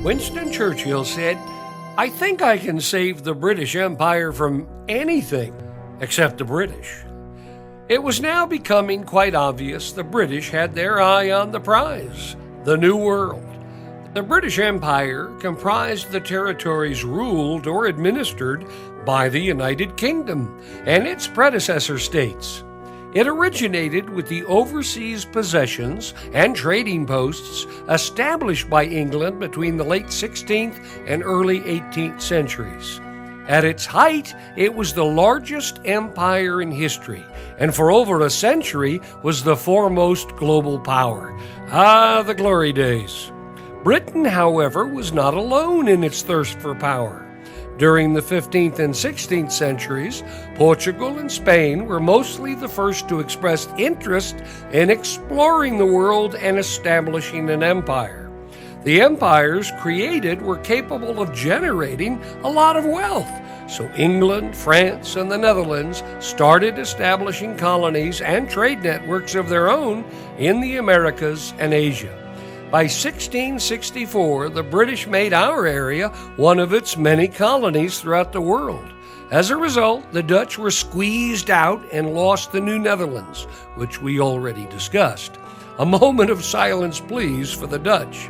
Winston Churchill said, "I think I can save the British Empire from anything except the British." It was now becoming quite obvious the British had their eye on the prize, the New World. The British Empire comprised the territories ruled or administered by the United Kingdom and its predecessor states. It originated with the overseas possessions and trading posts established by England between the late 16th and early 18th centuries. At its height, it was the largest empire in history, and for over a century was the foremost global power. Ah, the glory days. Britain, however, was not alone in its thirst for power. During the 15th and 16th centuries, Portugal and Spain were mostly the first to express interest in exploring the world and establishing an empire. The empires created were capable of generating a lot of wealth, so England, France, and the Netherlands started establishing colonies and trade networks of their own in the Americas and Asia. By 1664, the British made our area one of its many colonies throughout the world. As a result, the Dutch were squeezed out and lost the New Netherlands, which we already discussed. A moment of silence, please, for the Dutch.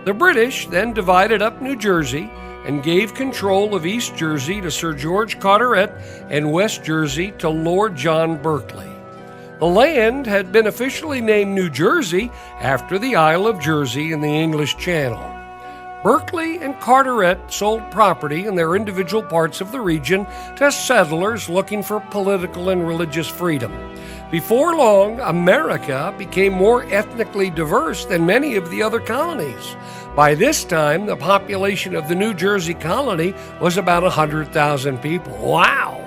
The British then divided up New Jersey and gave control of East Jersey to Sir George Carteret and West Jersey to Lord John Berkeley. The land had been officially named New Jersey after the Isle of Jersey in the English Channel. Berkeley and Carteret sold property in their individual parts of the region to settlers looking for political and religious freedom. Before long, America became more ethnically diverse than many of the other colonies. By this time, the population of the New Jersey colony was about 100,000 people. Wow!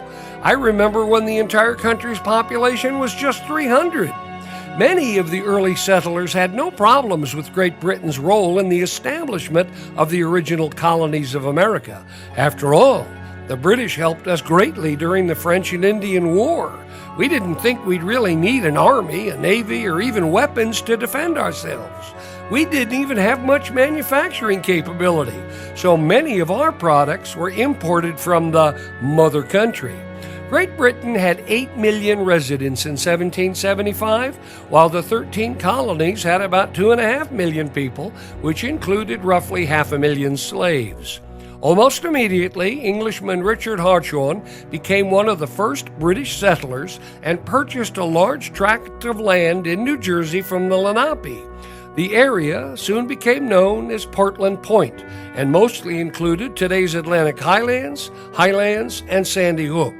I remember when the entire country's population was just 300. Many of the early settlers had no problems with Great Britain's role in the establishment of the original colonies of America. After all, the British helped us greatly during the French and Indian War. We didn't think we'd really need an army, a navy, or even weapons to defend ourselves. We didn't even have much manufacturing capability, so many of our products were imported from the mother country. Great Britain had 8 million residents in 1775, while the 13 colonies had about 2.5 million people, which included roughly 500,000 slaves. Almost immediately, Englishman Richard Hartshorne became one of the first British settlers and purchased a large tract of land in New Jersey from the Lenape. The area soon became known as Portland Point and mostly included today's Atlantic Highlands, and Sandy Hook.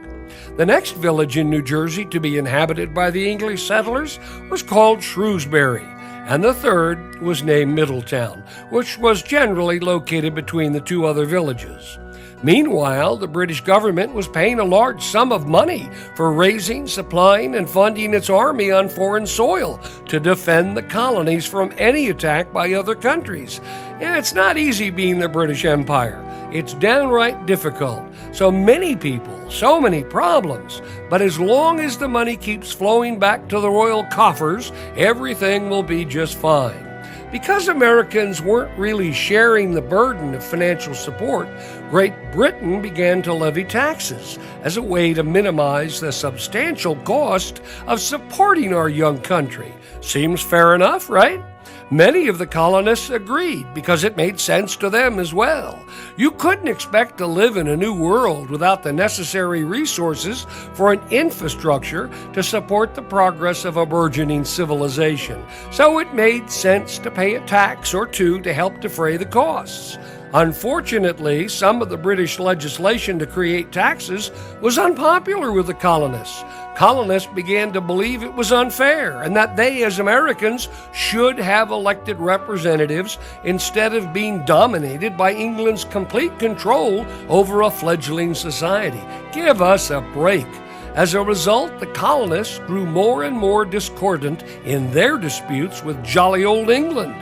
The next village in New Jersey to be inhabited by the English settlers was called Shrewsbury, and the third was named Middletown, which was generally located between the two other villages. Meanwhile, the British government was paying a large sum of money for raising, supplying, and funding its army on foreign soil to defend the colonies from any attack by other countries. Yeah, it's not easy being the British Empire. It's downright difficult. So many people, so many problems. But as long as the money keeps flowing back to the royal coffers, everything will be just fine. Because Americans weren't really sharing the burden of financial support, Great Britain began to levy taxes as a way to minimize the substantial cost of supporting our young country. Seems fair enough, right? Many of the colonists agreed because it made sense to them as well. You couldn't expect to live in a new world without the necessary resources for an infrastructure to support the progress of a burgeoning civilization. So it made sense to pay a tax or two to help defray the costs. Unfortunately, some of the British legislation to create taxes was unpopular with the colonists. Colonists began to believe it was unfair and that they, as Americans, should have elected representatives instead of being dominated by England's complete control over a fledgling society. Give us a break. As a result, the colonists grew more and more discordant in their disputes with jolly old England.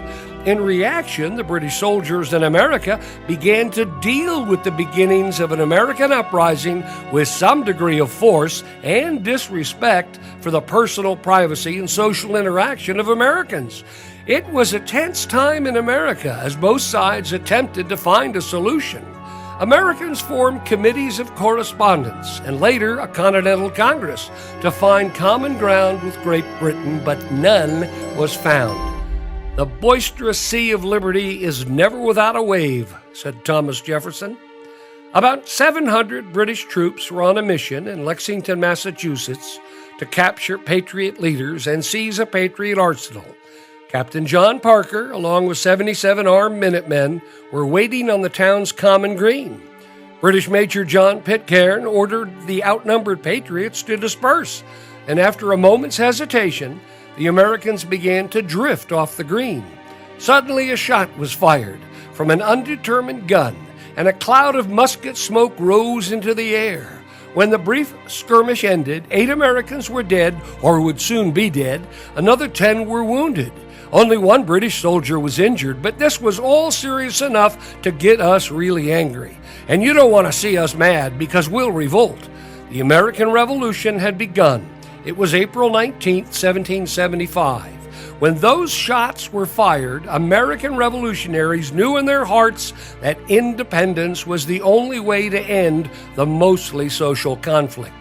In reaction, the British soldiers in America began to deal with the beginnings of an American uprising with some degree of force and disrespect for the personal privacy and social interaction of Americans. It was a tense time in America as both sides attempted to find a solution. Americans formed committees of correspondence and later a Continental Congress to find common ground with Great Britain, but none was found. "The boisterous sea of liberty is never without a wave," said Thomas Jefferson. About 700 British troops were on a mission in Lexington, Massachusetts, to capture Patriot leaders and seize a Patriot arsenal. Captain John Parker, along with 77 armed Minutemen, were waiting on the town's common green. British Major John Pitcairn ordered the outnumbered Patriots to disperse, and after a moment's hesitation, the Americans began to drift off the green. Suddenly a shot was fired from an undetermined gun, and a cloud of musket smoke rose into the air. When the brief skirmish ended, 8 Americans were dead, or would soon be dead. Another 10 were wounded. Only 1 British soldier was injured, but this was all serious enough to get us really angry. And you don't want to see us mad, because we'll revolt. The American Revolution had begun. It was April 19, 1775. When those shots were fired, American revolutionaries knew in their hearts that independence was the only way to end the mostly social conflict.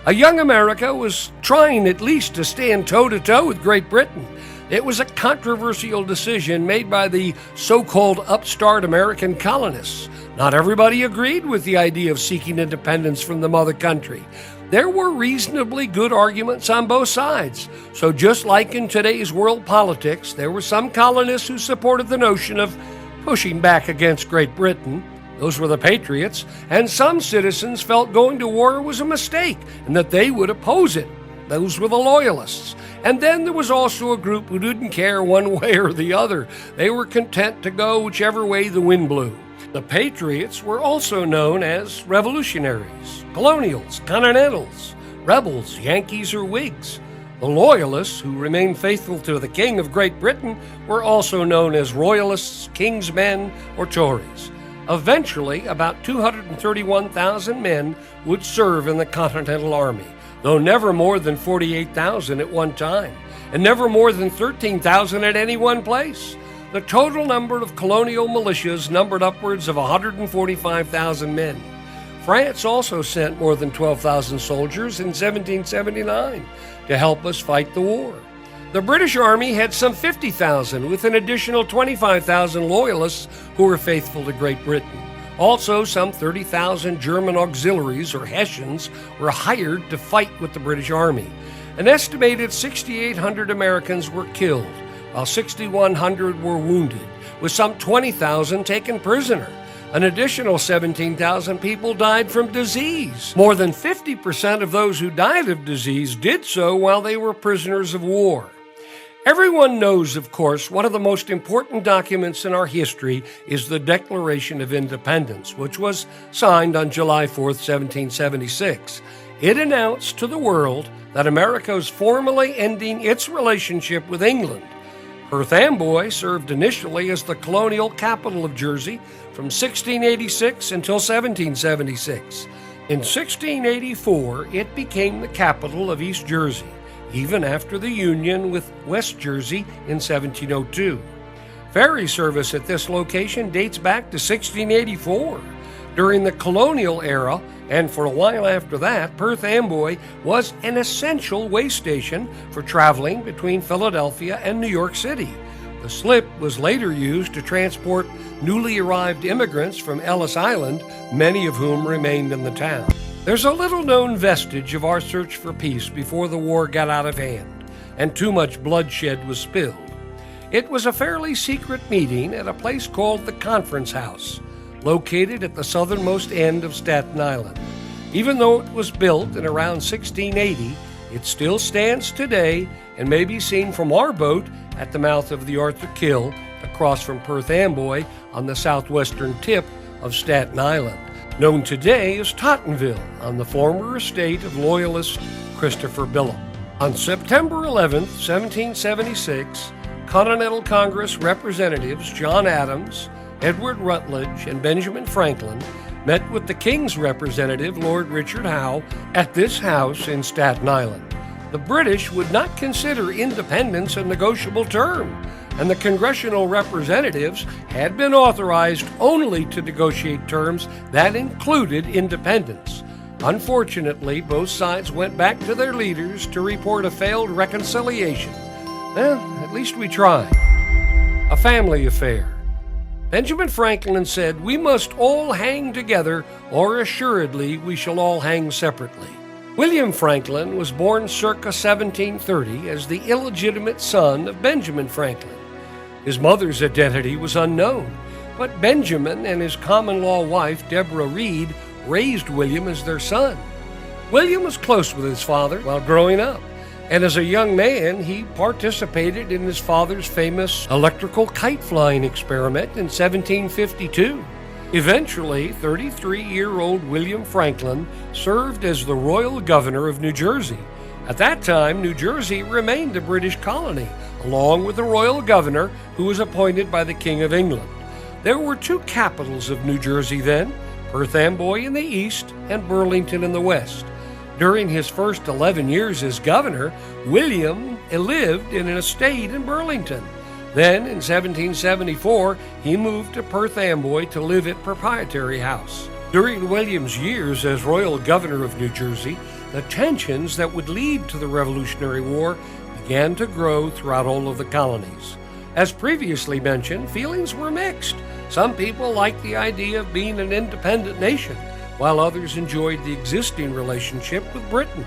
A young America was trying at least to stand toe-to-toe with Great Britain. It was a controversial decision made by the so-called upstart American colonists. Not everybody agreed with the idea of seeking independence from the mother country. There were reasonably good arguments on both sides. So just like in today's world politics, there were some colonists who supported the notion of pushing back against Great Britain. Those were the Patriots. And some citizens felt going to war was a mistake and that they would oppose it. Those were the Loyalists. And then there was also a group who didn't care one way or the other. They were content to go whichever way the wind blew. The Patriots were also known as revolutionaries, colonials, continentals, rebels, Yankees, or Whigs. The Loyalists, who remained faithful to the King of Great Britain, were also known as Royalists, King's Men, or Tories. Eventually, about 231,000 men would serve in the Continental Army, though never more than 48,000 at one time, and never more than 13,000 at any one place. The total number of colonial militias numbered upwards of 145,000 men. France also sent more than 12,000 soldiers in 1779 to help us fight the war. The British Army had some 50,000, with an additional 25,000 Loyalists who were faithful to Great Britain. Also, some 30,000 German auxiliaries, or Hessians, were hired to fight with the British Army. An estimated 6,800 Americans were killed, while 6,100 were wounded, with some 20,000 taken prisoner. An additional 17,000 people died from disease. More than 50% of those who died of disease did so while they were prisoners of war. Everyone knows, of course, one of the most important documents in our history is the Declaration of Independence, which was signed on July 4, 1776. It announced to the world that America was formally ending its relationship with England. Perth Amboy served initially as the colonial capital of Jersey from 1686 until 1776. In 1684, it became the capital of East Jersey, even after the union with West Jersey in 1702. Ferry service at this location dates back to 1684. During the colonial era, and for a while after that, Perth Amboy was an essential way station for traveling between Philadelphia and New York City. The slip was later used to transport newly arrived immigrants from Ellis Island, many of whom remained in the town. There's a little-known vestige of our search for peace before the war got out of hand and too much bloodshed was spilled. It was a fairly secret meeting at a place called the Conference House, located at the southernmost end of Staten Island. Even though it was built in around 1680, it still stands today and may be seen from our boat at the mouth of the Arthur Kill, across from Perth Amboy on the southwestern tip of Staten Island, known today as Tottenville, on the former estate of Loyalist Christopher Billop. On September 11, 1776, Continental Congress representatives John Adams, Edward Rutledge, and Benjamin Franklin met with the King's representative, Lord Richard Howe, at this house in Staten Island. The British would not consider independence a negotiable term, and the congressional representatives had been authorized only to negotiate terms that included independence. Unfortunately, both sides went back to their leaders to report a failed reconciliation. Well, at least we tried. A family affair. Benjamin Franklin said, "We must all hang together, or assuredly we shall all hang separately." William Franklin was born circa 1730 as the illegitimate son of Benjamin Franklin. His mother's identity was unknown, but Benjamin and his common-law wife, Deborah Reed, raised William as their son. William was close with his father while growing up, and as a young man, he participated in his father's famous electrical kite flying experiment in 1752. Eventually, 33-year-old William Franklin served as the royal governor of New Jersey. At that time, New Jersey remained a British colony, along with the royal governor who was appointed by the King of England. There were two capitals of New Jersey then, Perth Amboy in the east and Burlington in the west. During his first 11 years as governor, William lived in an estate in Burlington. Then, in 1774, he moved to Perth Amboy to live at Proprietary House. During William's years as royal governor of New Jersey, the tensions that would lead to the Revolutionary War began to grow throughout all of the colonies. As previously mentioned, feelings were mixed. Some people liked the idea of being an independent nation, while others enjoyed the existing relationship with Britain.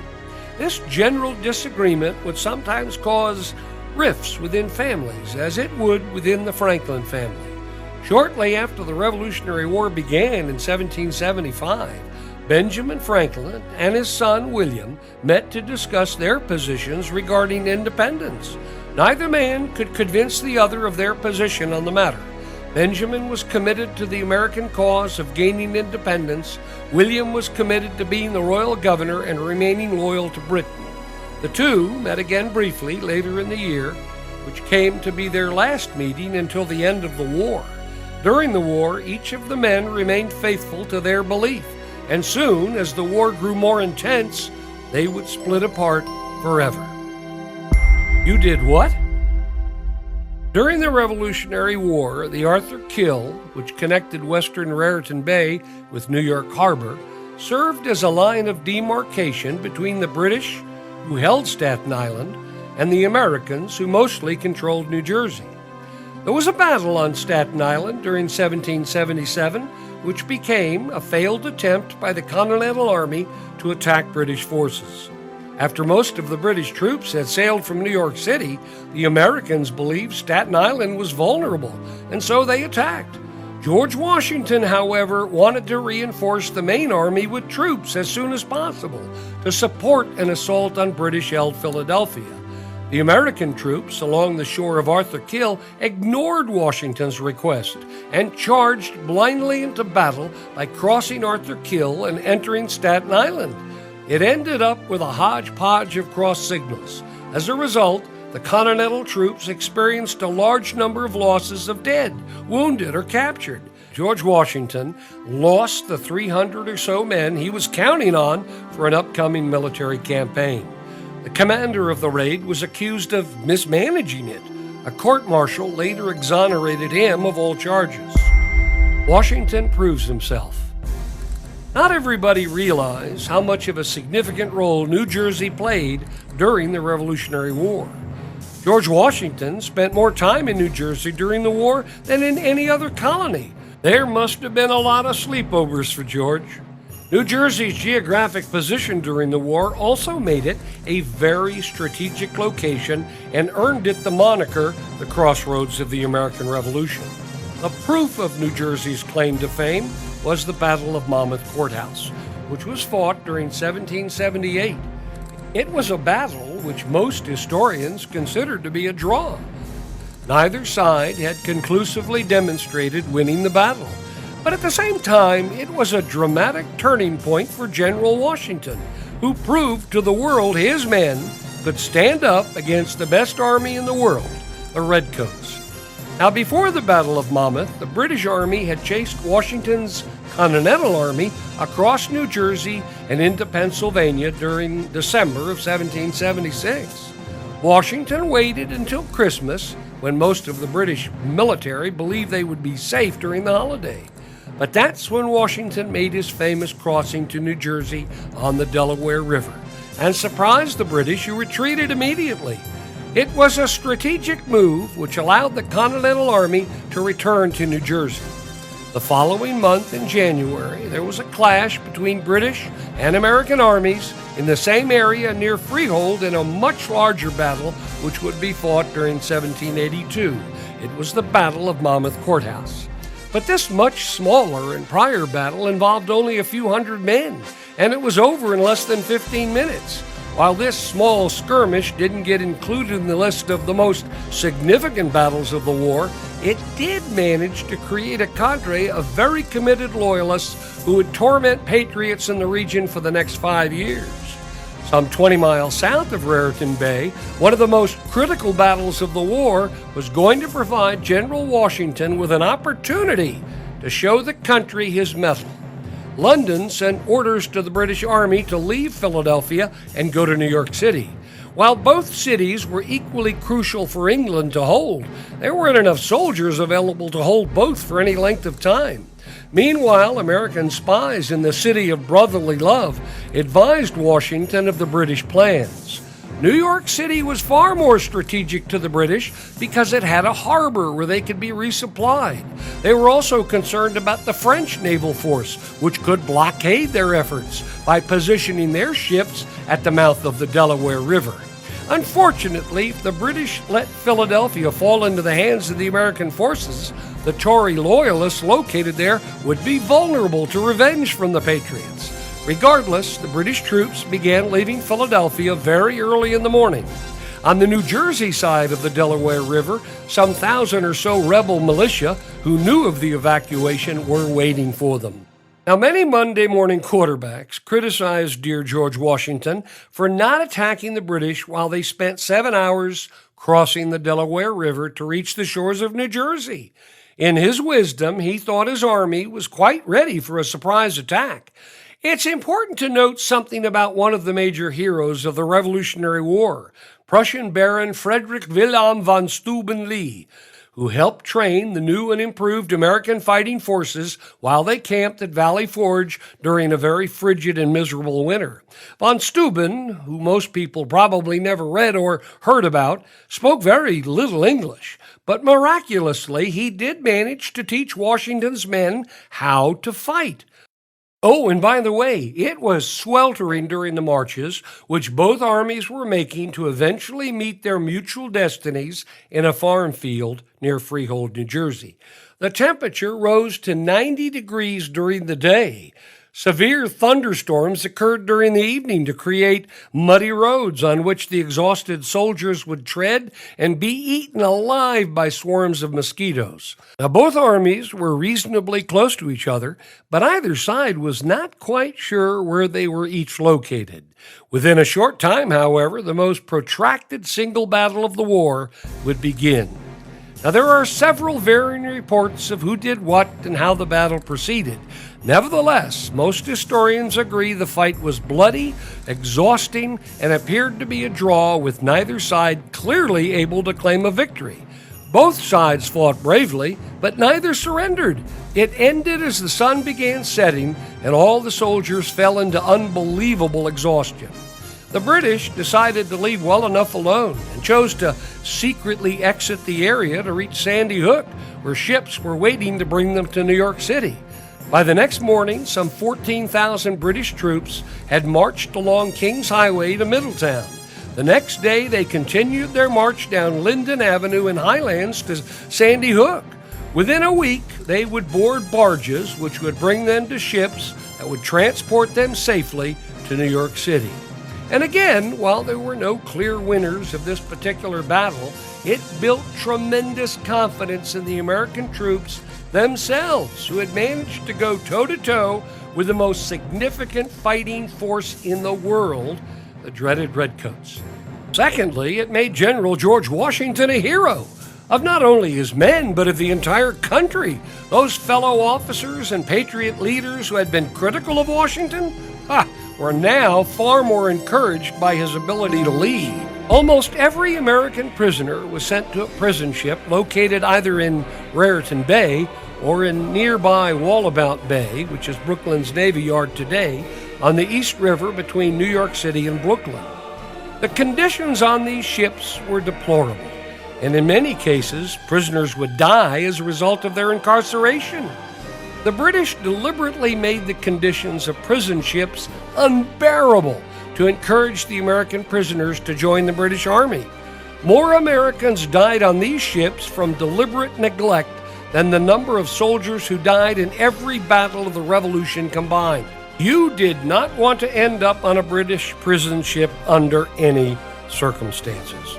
This general disagreement would sometimes cause rifts within families, as it would within the Franklin family. Shortly after the Revolutionary War began in 1775, Benjamin Franklin and his son William met to discuss their positions regarding independence. Neither man could convince the other of their position on the matter. Benjamin was committed to the American cause of gaining independence. William was committed to being the royal governor and remaining loyal to Britain. The two met again briefly later in the year, which came to be their last meeting until the end of the war. During the war, each of the men remained faithful to their belief, and soon, as the war grew more intense, they would split apart forever. You did what? During the Revolutionary War, the Arthur Kill, which connected western Raritan Bay with New York Harbor, served as a line of demarcation between the British, who held Staten Island, and the Americans, who mostly controlled New Jersey. There was a battle on Staten Island during 1777, which became a failed attempt by the Continental Army to attack British forces. After most of the British troops had sailed from New York City, the Americans believed Staten Island was vulnerable, and so they attacked. George Washington, however, wanted to reinforce the main army with troops as soon as possible to support an assault on British-held Philadelphia. The American troops along the shore of Arthur Kill ignored Washington's request and charged blindly into battle by crossing Arthur Kill and entering Staten Island. It ended up with a hodgepodge of cross signals. As a result, the Continental troops experienced a large number of losses of dead, wounded, or captured. George Washington lost the 300 or so men he was counting on for an upcoming military campaign. The commander of the raid was accused of mismanaging it. A court-martial later exonerated him of all charges. Washington proves himself. Not everybody realized how much of a significant role New Jersey played during the Revolutionary War. George Washington spent more time in New Jersey during the war than in any other colony. There must have been a lot of sleepovers for George. New Jersey's geographic position during the war also made it a very strategic location and earned it the moniker the Crossroads of the American Revolution. The proof of New Jersey's claim to fame was the Battle of Monmouth Courthouse, which was fought during 1778. It was a battle which most historians considered to be a draw. Neither side had conclusively demonstrated winning the battle, but at the same time, it was a dramatic turning point for General Washington, who proved to the world his men could stand up against the best army in the world. the Redcoats. Now, before the Battle of Monmouth, the British Army had chased Washington's Continental Army across New Jersey and into Pennsylvania during December of 1776. Washington waited until Christmas, when most of the British military believed they would be safe during the holiday. But that's when Washington made his famous crossing to New Jersey on the Delaware River and surprised the British, who retreated immediately. It was a strategic move which allowed the Continental Army to return to New Jersey. The following month, in January, there was a clash between British and American armies in the same area near Freehold in a much larger battle which would be fought during 1782. It was the Battle of Monmouth Courthouse. But this much smaller and prior battle involved only a few hundred men, and it was over in less than 15 minutes. While this small skirmish didn't get included in the list of the most significant battles of the war, it did manage to create a cadre of very committed loyalists who would torment patriots in the region for the next 5 years. Some 20 miles south of Raritan Bay, one of the most critical battles of the war was going to provide General Washington with an opportunity to show the country his mettle. London sent orders to the British Army to leave Philadelphia and go to New York City. While both cities were equally crucial for England to hold, there weren't enough soldiers available to hold both for any length of time. Meanwhile, American spies in the city of brotherly love advised Washington of the British plans. New York City was far more strategic to the British because it had a harbor where they could be resupplied. They were also concerned about the French naval force, which could blockade their efforts by positioning their ships at the mouth of the Delaware River. Unfortunately, if the British let Philadelphia fall into the hands of the American forces, the Tory loyalists located there would be vulnerable to revenge from the Patriots. Regardless, the British troops began leaving Philadelphia very early in the morning. On the New Jersey side of the Delaware River, some 1,000 or so rebel militia who knew of the evacuation were waiting for them. Now, many Monday morning quarterbacks criticized dear George Washington for not attacking the British while they spent 7 hours crossing the Delaware River to reach the shores of New Jersey. In his wisdom, he thought his army was quite ready for a surprise attack. It's important to note something about one of the major heroes of the Revolutionary War, Prussian Baron Frederick Wilhelm von Steuben-Lee, who helped train the new and improved American fighting forces while they camped at Valley Forge during a very frigid and miserable winter. Von Steuben, who most people probably never read or heard about, spoke very little English, but miraculously he did manage to teach Washington's men how to fight. Oh, and by the way, it was sweltering during the marches, which both armies were making to eventually meet their mutual destinies in a farm field near Freehold, New Jersey. The temperature rose to 90 degrees during the day. Severe thunderstorms occurred during the evening to create muddy roads on which the exhausted soldiers would tread and be eaten alive by swarms of mosquitoes. Now, both armies were reasonably close to each other, but either side was not quite sure where they were each located. Within a short time, however, the most protracted single battle of the war would begin. Now, there are several varying reports of who did what and how the battle proceeded. Nevertheless, most historians agree the fight was bloody, exhausting, and appeared to be a draw, with neither side clearly able to claim a victory. Both sides fought bravely, but neither surrendered. It ended as the sun began setting, and all the soldiers fell into unbelievable exhaustion. The British decided to leave well enough alone and chose to secretly exit the area to reach Sandy Hook, where ships were waiting to bring them to New York City. By the next morning, some 14,000 British troops had marched along Kings Highway to Middletown. The next day, they continued their march down Linden Avenue in Highlands to Sandy Hook. Within a week, they would board barges which would bring them to ships that would transport them safely to New York City. And again, while there were no clear winners of this particular battle, it built tremendous confidence in the American troops themselves, who had managed to go toe-to-toe with the most significant fighting force in the world, the dreaded Redcoats. Secondly, it made General George Washington a hero. of not only his men, but of the entire country. Those fellow officers and Patriot leaders who had been critical of Washington were now far more encouraged by his ability to lead. Almost every American prisoner was sent to a prison ship located either in Raritan Bay or in nearby Wallabout Bay, which is Brooklyn's Navy Yard today, on the East River between New York City and Brooklyn. The conditions on these ships were deplorable, and in many cases, prisoners would die as a result of their incarceration. The British deliberately made the conditions of prison ships unbearable to encourage the American prisoners to join the British Army. More Americans died on these ships from deliberate neglect than the number of soldiers who died in every battle of the Revolution combined. You did not want to end up on a British prison ship under any circumstances.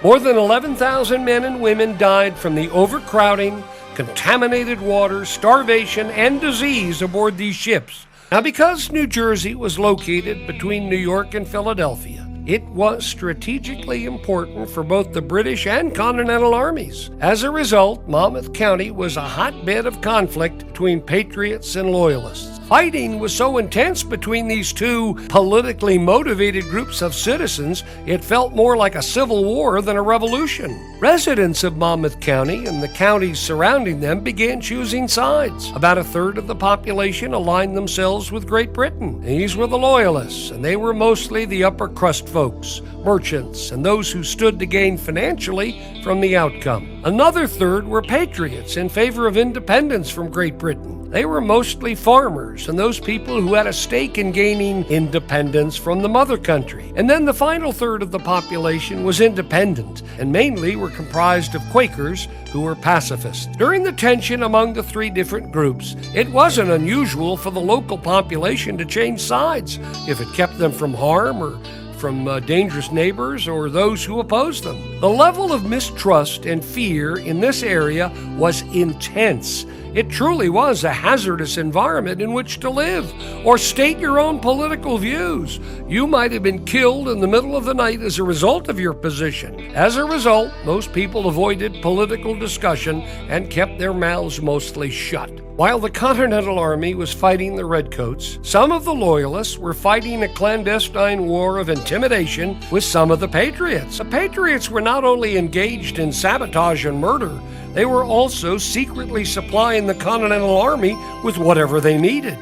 More than 11,000 men and women died from the overcrowding, contaminated water, starvation, and disease aboard these ships. Now, because New Jersey was located between New York and Philadelphia, it was strategically important for both the British and Continental armies. As a result, Monmouth County was a hotbed of conflict between patriots and loyalists. Fighting was so intense between these two politically motivated groups of citizens, it felt more like a civil war than a revolution. Residents of Monmouth County and the counties surrounding them began choosing sides. About a third of the population aligned themselves with Great Britain. These were the Loyalists, and they were mostly the upper crust folks, merchants, and those who stood to gain financially from the outcome. Another third were patriots in favor of independence from Great Britain. They were mostly farmers and those people who had a stake in gaining independence from the mother country. And then the final third of the population was independent and mainly were comprised of Quakers who were pacifists. During the tension among the three different groups, it wasn't unusual for the local population to change sides if it kept them from harm or from dangerous neighbors or those who opposed them. The level of mistrust and fear in this area was intense. It truly was a hazardous environment in which to live or state your own political views. You might have been killed in the middle of the night as a result of your position. As a result, most people avoided political discussion and kept their mouths mostly shut. While the Continental Army was fighting the Redcoats, some of the Loyalists were fighting a clandestine war of intimidation with some of the Patriots. The Patriots were not only engaged in sabotage and murder, they were also secretly supplying the Continental Army with whatever they needed.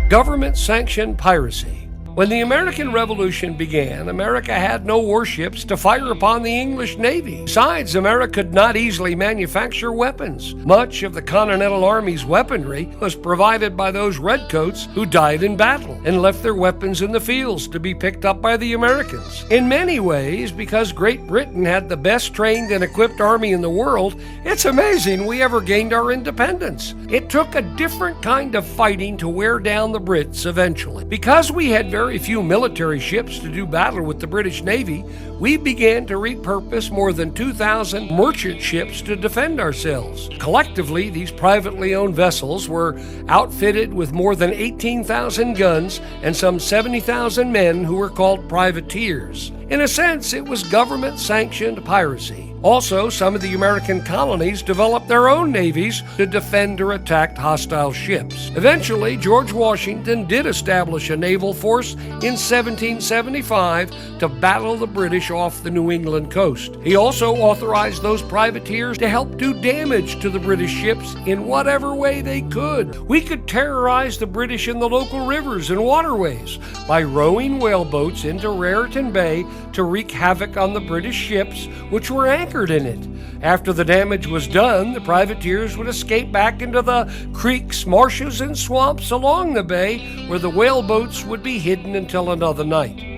Government-sanctioned piracy. When the American Revolution began, America had no warships to fire upon the English Navy. Besides, America could not easily manufacture weapons. Much of the Continental Army's weaponry was provided by those redcoats who died in battle and left their weapons in the fields to be picked up by the Americans. In many ways, because Great Britain had the best trained and equipped army in the world, it's amazing we ever gained our independence. It took a different kind of fighting to wear down the Brits eventually. Because we had very few military ships to do battle with the British Navy, we began to repurpose more than 2,000 merchant ships to defend ourselves. Collectively, these privately owned vessels were outfitted with more than 18,000 guns and some 70,000 men who were called privateers. In a sense, it was government-sanctioned piracy. Also, some of the American colonies developed their own navies to defend or attack hostile ships. Eventually, George Washington did establish a naval force in 1775 to battle the British off the New England coast. He also authorized those privateers to help do damage to the British ships in whatever way they could. We could terrorize the British in the local rivers and waterways by rowing whaleboats into Raritan Bay to wreak havoc on the British ships which were anchored in it. After the damage was done, the privateers would escape back into the creeks, marshes, and swamps along the bay where the whaleboats would be hidden until another night.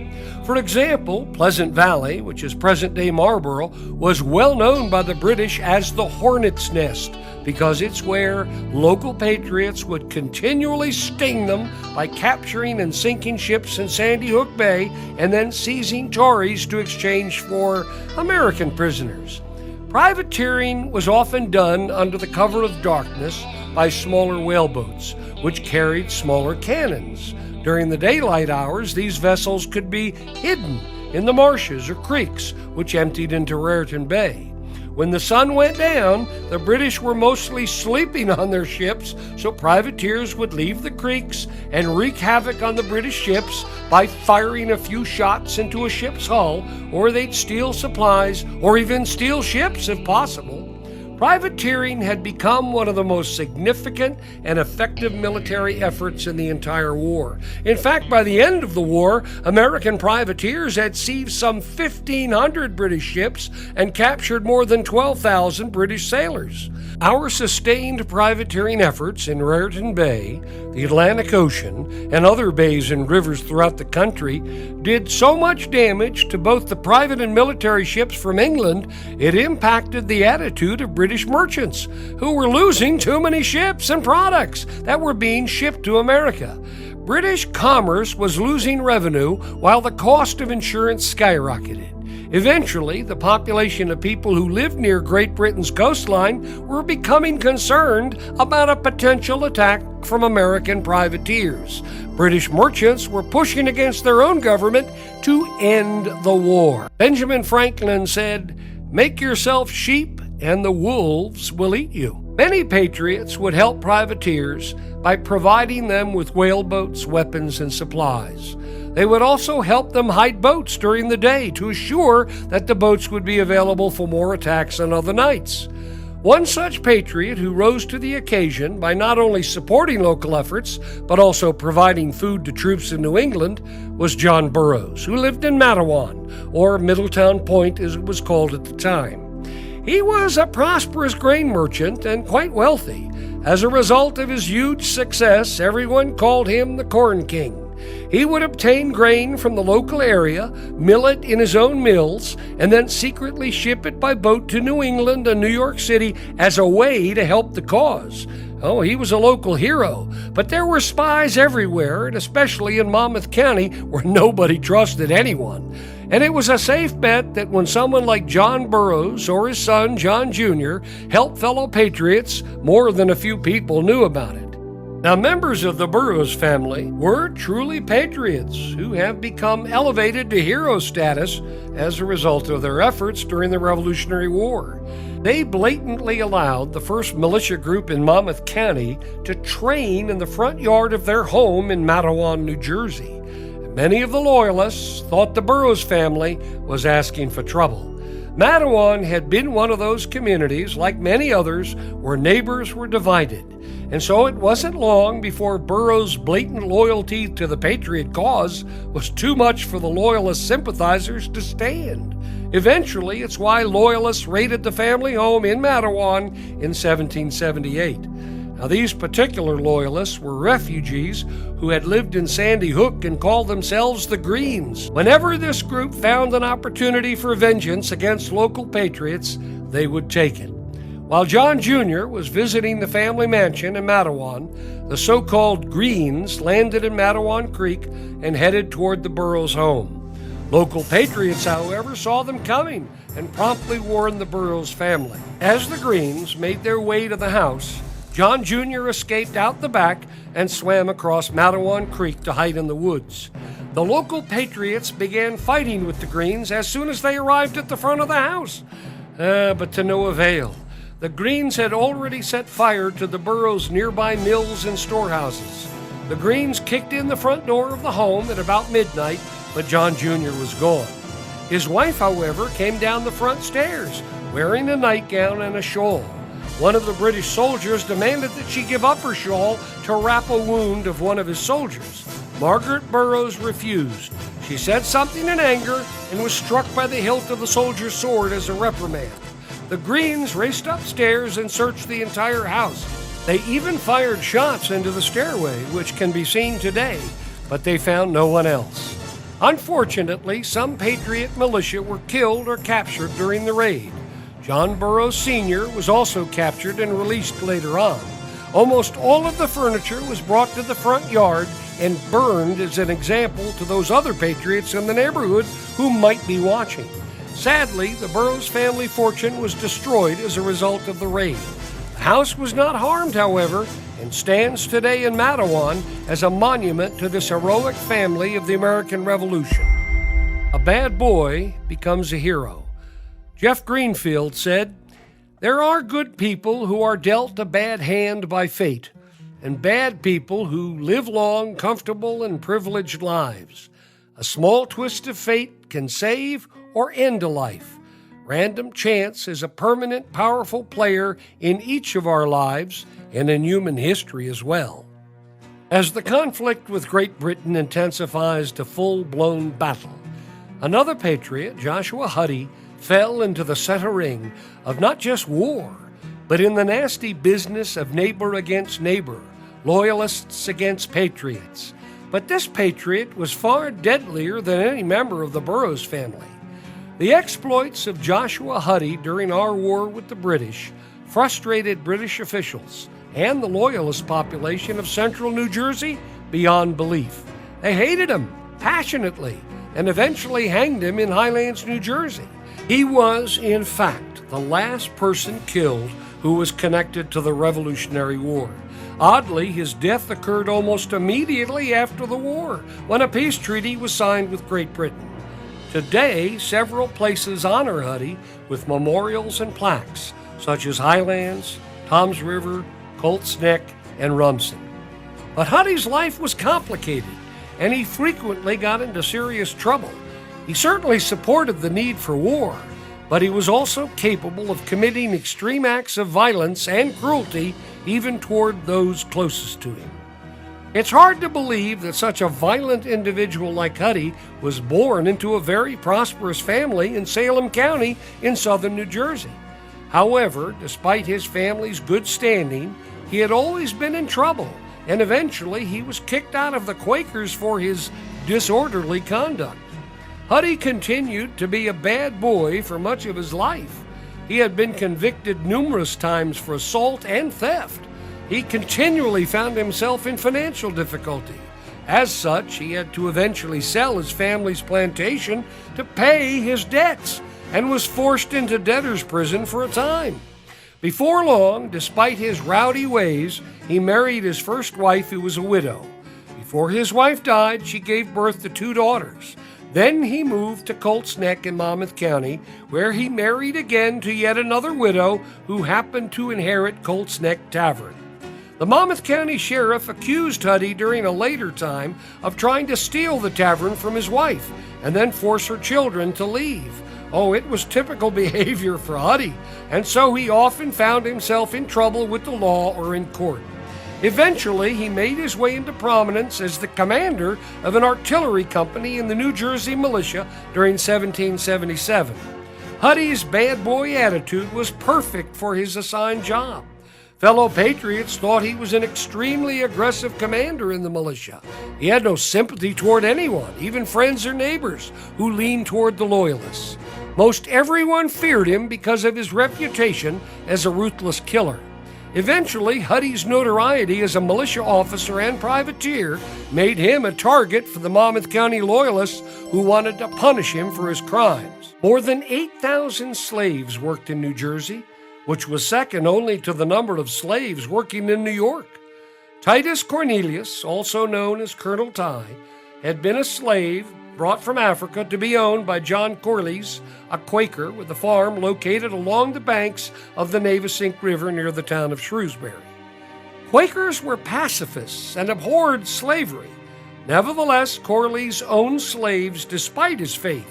For example, Pleasant Valley, which is present-day Marlborough, was well known by the British as the Hornet's Nest because it's where local patriots would continually sting them by capturing and sinking ships in Sandy Hook Bay and then seizing Tories to exchange for American prisoners. Privateering was often done under the cover of darkness by smaller whaleboats, which carried smaller cannons. During the daylight hours, these vessels could be hidden in the marshes or creeks, which emptied into Raritan Bay. When the sun went down, the British were mostly sleeping on their ships, so privateers would leave the creeks and wreak havoc on the British ships by firing a few shots into a ship's hull, or they'd steal supplies, or even steal ships if possible. Privateering had become one of the most significant and effective military efforts in the entire war. In fact, by the end of the war, American privateers had seized some 1,500 British ships and captured more than 12,000 British sailors. Our sustained privateering efforts in Raritan Bay, the Atlantic Ocean, and other bays and rivers throughout the country did so much damage to both the private and military ships from England, it impacted the attitude of British merchants, who were losing too many ships and products that were being shipped to America. British commerce was losing revenue while the cost of insurance skyrocketed. Eventually, the population of people who lived near Great Britain's coastline were becoming concerned about a potential attack from American privateers. British merchants were pushing against their own government to end the war. Benjamin Franklin said, "Make yourself sheep and the wolves will eat you." Many patriots would help privateers by providing them with whaleboats, weapons, and supplies. They would also help them hide boats during the day to assure that the boats would be available for more attacks on other nights. One such patriot who rose to the occasion by not only supporting local efforts, but also providing food to troops in New England was John Burroughs, who lived in Mattawan, or Middletown Point as it was called at the time. He was a prosperous grain merchant and quite wealthy. As a result of his huge success, everyone called him the Corn King. He would obtain grain from the local area, mill it in his own mills, and then secretly ship it by boat to New England and New York City as a way to help the cause. Oh, he was a local hero, but there were spies everywhere, and especially in Monmouth County, where nobody trusted anyone. And it was a safe bet that when someone like John Burroughs or his son John Jr. helped fellow patriots, more than a few people knew about it. Now, members of the Burroughs family were truly patriots who have become elevated to hero status as a result of their efforts during the Revolutionary War. They blatantly allowed the first militia group in Monmouth County to train in the front yard of their home in Mattawan, New Jersey. Many of the Loyalists thought the Burroughs family was asking for trouble. Mattawan had been one of those communities, like many others, where neighbors were divided. And so it wasn't long before Burroughs' blatant loyalty to the Patriot cause was too much for the Loyalist sympathizers to stand. Eventually, it's why Loyalists raided the family home in Mattawan in 1778. Now, these particular Loyalists were refugees who had lived in Sandy Hook and called themselves the Greens. Whenever this group found an opportunity for vengeance against local patriots, they would take it. While John Jr. was visiting the family mansion in Mattawan, the so-called Greens landed in Mattawan Creek and headed toward the Burroughs home. Local patriots, however, saw them coming and promptly warned the Burroughs family. As the Greens made their way to the house, John Jr. escaped out the back and swam across Mattawan Creek to hide in the woods. The local patriots began fighting with the Greens as soon as they arrived at the front of the house, but to no avail. The Greens had already set fire to the Burroughs' nearby mills and storehouses. The Greens kicked in the front door of the home at about midnight, but John Jr. was gone. His wife, however, came down the front stairs, wearing a nightgown and a shawl. One of the British soldiers demanded that she give up her shawl to wrap a wound of one of his soldiers. Margaret Burroughs refused. She said something in anger and was struck by the hilt of the soldier's sword as a reprimand. The Greens raced upstairs and searched the entire house. They even fired shots into the stairway, which can be seen today, but they found no one else. Unfortunately, some Patriot militia were killed or captured during the raid. John Burroughs Sr. was also captured and released later on. Almost all of the furniture was brought to the front yard and burned as an example to those other patriots in the neighborhood who might be watching. Sadly, the Burroughs family fortune was destroyed as a result of the raid. The house was not harmed, however, and stands today in Mattawan as a monument to this heroic family of the American Revolution. A bad boy becomes a hero. Jeff Greenfield said, There are good people who are dealt a bad hand by fate, and bad people who live long, comfortable, and privileged lives. A small twist of fate can save or end a life. Random chance is a permanent, powerful player in each of our lives and in human history as well. As the conflict with Great Britain intensifies to full-blown battle, another patriot, Joshua Huddy, fell into the center ring of not just war, but in the nasty business of neighbor against neighbor, loyalists against patriots. But this patriot was far deadlier than any member of the Burroughs family. The exploits of Joshua Huddy during our war with the British frustrated British officials and the loyalist population of central New Jersey beyond belief. They hated him passionately and eventually hanged him in Highlands, New Jersey. He was, in fact, the last person killed who was connected to the Revolutionary War. Oddly, his death occurred almost immediately after the war, when a peace treaty was signed with Great Britain. Today, several places honor Huddy with memorials and plaques, such as Highlands, Toms River, Colts Neck, and Rumson. But Huddy's life was complicated, and he frequently got into serious trouble. He certainly supported the need for war, but he was also capable of committing extreme acts of violence and cruelty even toward those closest to him. It's hard to believe that such a violent individual like Huddy was born into a very prosperous family in Salem County in southern New Jersey. However, despite his family's good standing, he had always been in trouble, and eventually he was kicked out of the Quakers for his disorderly conduct. Huddy continued to be a bad boy for much of his life. He had been convicted numerous times for assault and theft. He continually found himself in financial difficulty. As such, he had to eventually sell his family's plantation to pay his debts and was forced into debtor's prison for a time. Before long, despite his rowdy ways, he married his first wife, who was a widow. Before his wife died, she gave birth to 2 daughters. Then he moved to Colts Neck in Monmouth County, where he married again to yet another widow who happened to inherit Colts Neck Tavern. The Monmouth County Sheriff accused Huddy during a later time of trying to steal the tavern from his wife and then force her children to leave. Oh, it was typical behavior for Huddy, and so he often found himself in trouble with the law or in court. Eventually, he made his way into prominence as the commander of an artillery company in the New Jersey militia during 1777. Huddy's bad boy attitude was perfect for his assigned job. Fellow patriots thought he was an extremely aggressive commander in the militia. He had no sympathy toward anyone, even friends or neighbors, who leaned toward the Loyalists. Most everyone feared him because of his reputation as a ruthless killer. Eventually, Huddy's notoriety as a militia officer and privateer made him a target for the Monmouth County Loyalists who wanted to punish him for his crimes. More than 8,000 slaves worked in New Jersey, which was second only to the number of slaves working in New York. Titus Cornelius, also known as Colonel Ty, had been a slave brought from Africa to be owned by John Corliss, a Quaker with a farm located along the banks of the Navesink River near the town of Shrewsbury. Quakers were pacifists and abhorred slavery. Nevertheless, Corliss owned slaves despite his faith.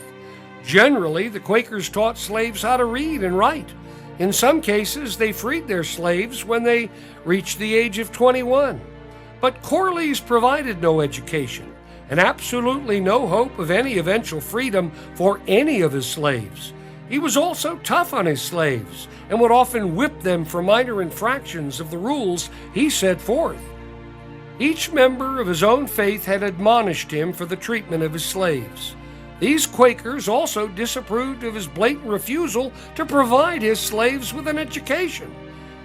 Generally, the Quakers taught slaves how to read and write. In some cases, they freed their slaves when they reached the age of 21. But Corliss provided no education and absolutely no hope of any eventual freedom for any of his slaves. He was also tough on his slaves and would often whip them for minor infractions of the rules he set forth. Each member of his own faith had admonished him for the treatment of his slaves. These Quakers also disapproved of his blatant refusal to provide his slaves with an education.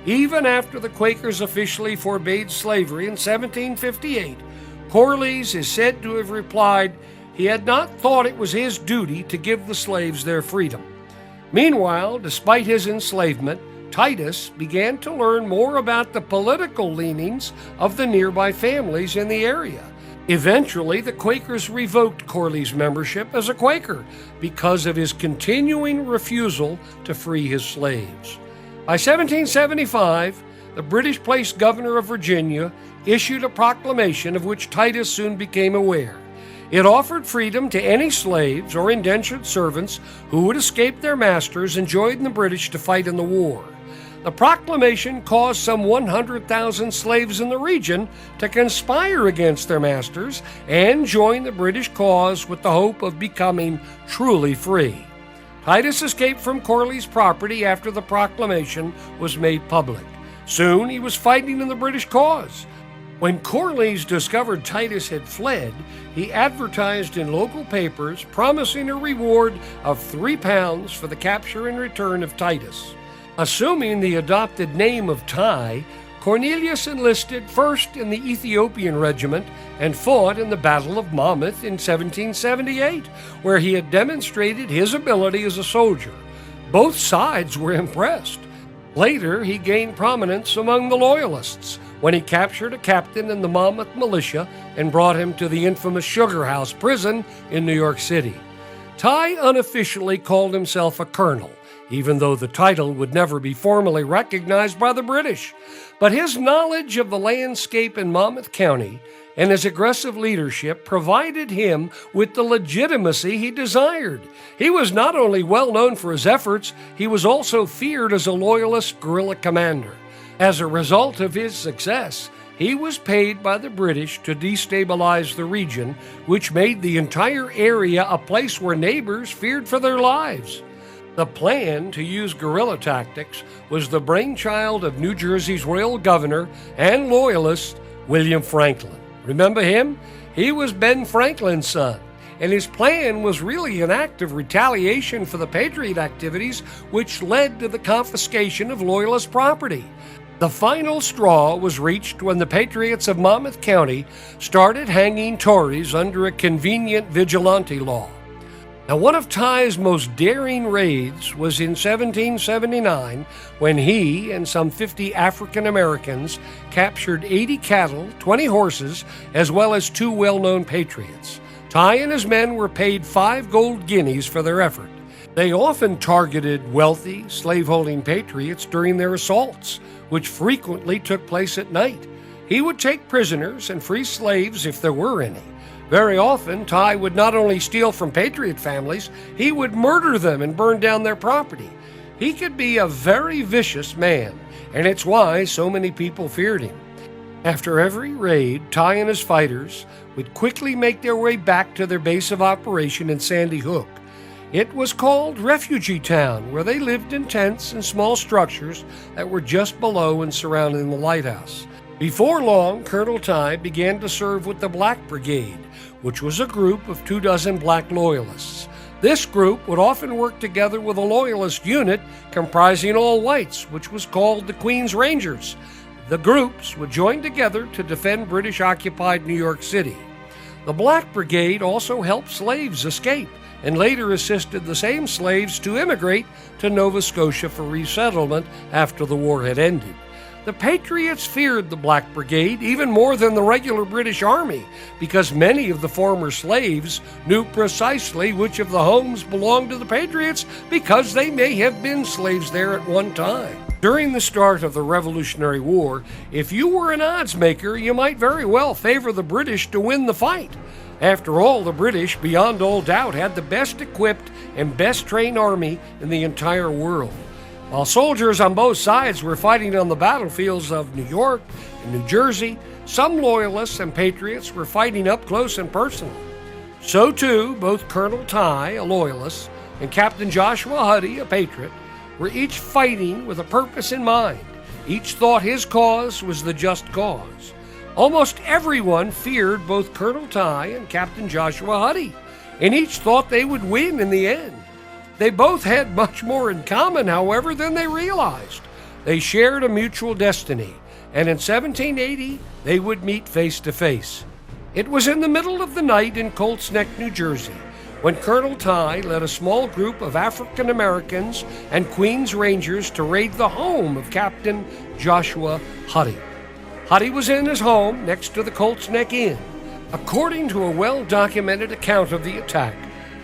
Even after the Quakers officially forbade slavery in 1758, Corliss is said to have replied he had not thought it was his duty to give the slaves their freedom. Meanwhile, despite his enslavement, Titus began to learn more about the political leanings of the nearby families in the area. Eventually, the Quakers revoked Corliss' membership as a Quaker because of his continuing refusal to free his slaves. By 1775, the British placed governor of Virginia issued a proclamation of which Titus soon became aware. It offered freedom to any slaves or indentured servants who would escape their masters and join the British to fight in the war. The proclamation caused some 100,000 slaves in the region to conspire against their masters and join the British cause with the hope of becoming truly free. Titus escaped from Corley's property after the proclamation was made public. Soon he was fighting in the British cause. When Corley's discovered Titus had fled, he advertised in local papers promising a reward of £3 for the capture and return of Titus. Assuming the adopted name of Tai, Cornelius enlisted first in the Ethiopian regiment and fought in the Battle of Monmouth in 1778, where he had demonstrated his ability as a soldier. Both sides were impressed. Later, he gained prominence among the Loyalists when he captured a captain in the Monmouth militia and brought him to the infamous Sugar House prison in New York City. Tai unofficially called himself a colonel, even though the title would never be formally recognized by the British. But his knowledge of the landscape in Monmouth County and his aggressive leadership provided him with the legitimacy he desired. He was not only well known for his efforts, he was also feared as a Loyalist guerrilla commander. As a result of his success, he was paid by the British to destabilize the region, which made the entire area a place where neighbors feared for their lives. The plan to use guerrilla tactics was the brainchild of New Jersey's royal governor and Loyalist, William Franklin. Remember him? He was Ben Franklin's son, and his plan was really an act of retaliation for the Patriot activities, which led to the confiscation of Loyalist property. The final straw was reached when the Patriots of Monmouth County started hanging Tories under a convenient vigilante law. Now, one of Tai's most daring raids was in 1779 when he and some 50 African Americans captured 80 cattle, 20 horses, as well as 2 well-known patriots. Tai and his men were paid 5 gold guineas for their effort. They often targeted wealthy, slave-holding patriots during their assaults, which frequently took place at night. He would take prisoners and free slaves if there were any. Very often, Tai would not only steal from patriot families, he would murder them and burn down their property. He could be a very vicious man, and it's why so many people feared him. After every raid, Tai and his fighters would quickly make their way back to their base of operation in Sandy Hook. It was called Refugee Town, where they lived in tents and small structures that were just below and surrounding the lighthouse. Before long, Colonel Tai began to serve with the Black Brigade, which was a group of 24 black Loyalists. This group would often work together with a Loyalist unit comprising all whites, which was called the Queen's Rangers. The groups would join together to defend British-occupied New York City. The Black Brigade also helped slaves escape and later assisted the same slaves to immigrate to Nova Scotia for resettlement after the war had ended. The Patriots feared the Black Brigade even more than the regular British Army because many of the former slaves knew precisely which of the homes belonged to the Patriots because they may have been slaves there at one time. During the start of the Revolutionary War, if you were an odds maker, you might very well favor the British to win the fight. After all, the British, beyond all doubt, had the best equipped and best trained army in the entire world. While soldiers on both sides were fighting on the battlefields of New York and New Jersey, some Loyalists and Patriots were fighting up close and personal. So too, both Colonel Tai, a Loyalist, and Captain Joshua Huddy, a Patriot, were each fighting with a purpose in mind. Each thought his cause was the just cause. Almost everyone feared both Colonel Tai and Captain Joshua Huddy, and each thought they would win in the end. They both had much more in common, however, than they realized. They shared a mutual destiny, and in 1780, they would meet face to face. It was in the middle of the night in Colts Neck, New Jersey, when Colonel Tai led a small group of African Americans and Queen's Rangers to raid the home of Captain Joshua Huddy. Huddy was in his home next to the Colts Neck Inn. According to a well-documented account of the attack,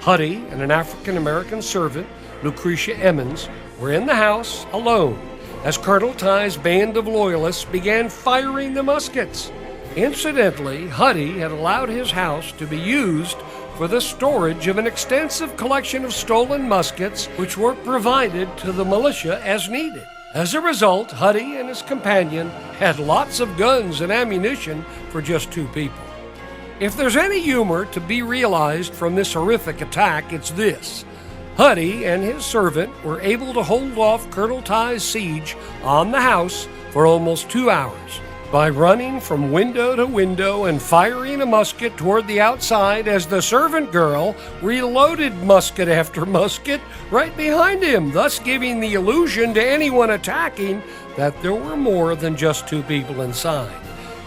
Huddy and an African-American servant, Lucretia Emmons, were in the house alone, as Colonel Tighe's band of loyalists began firing the muskets. Incidentally, Huddy had allowed his house to be used for the storage of an extensive collection of stolen muskets which were provided to the militia as needed. As a result, Huddy and his companion had lots of guns and ammunition for just 2 people. If there's any humor to be realized from this horrific attack, it's this. Huddy and his servant were able to hold off Colonel Tighe's siege on the house for almost 2 hours by running from window to window and firing a musket toward the outside as the servant girl reloaded musket after musket right behind him, thus giving the illusion to anyone attacking that there were more than just 2 people inside.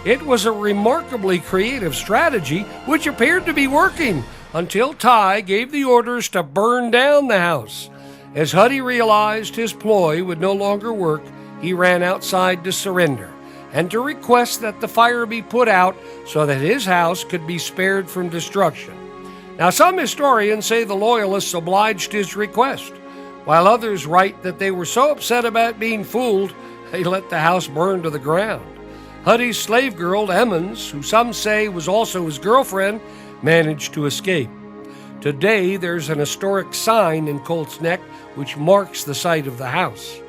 It was a remarkably creative strategy which appeared to be working until Tighe gave the orders to burn down the house. As Huddy realized his ploy would no longer work, he ran outside to surrender and to request that the fire be put out so that his house could be spared from destruction. Now, some historians say the Loyalists obliged his request, while others write that they were so upset about being fooled, they let the house burn to the ground. Huddy's slave girl, Emmons, who some say was also his girlfriend, managed to escape. Today, there's an historic sign in Colts Neck which marks the site of the house.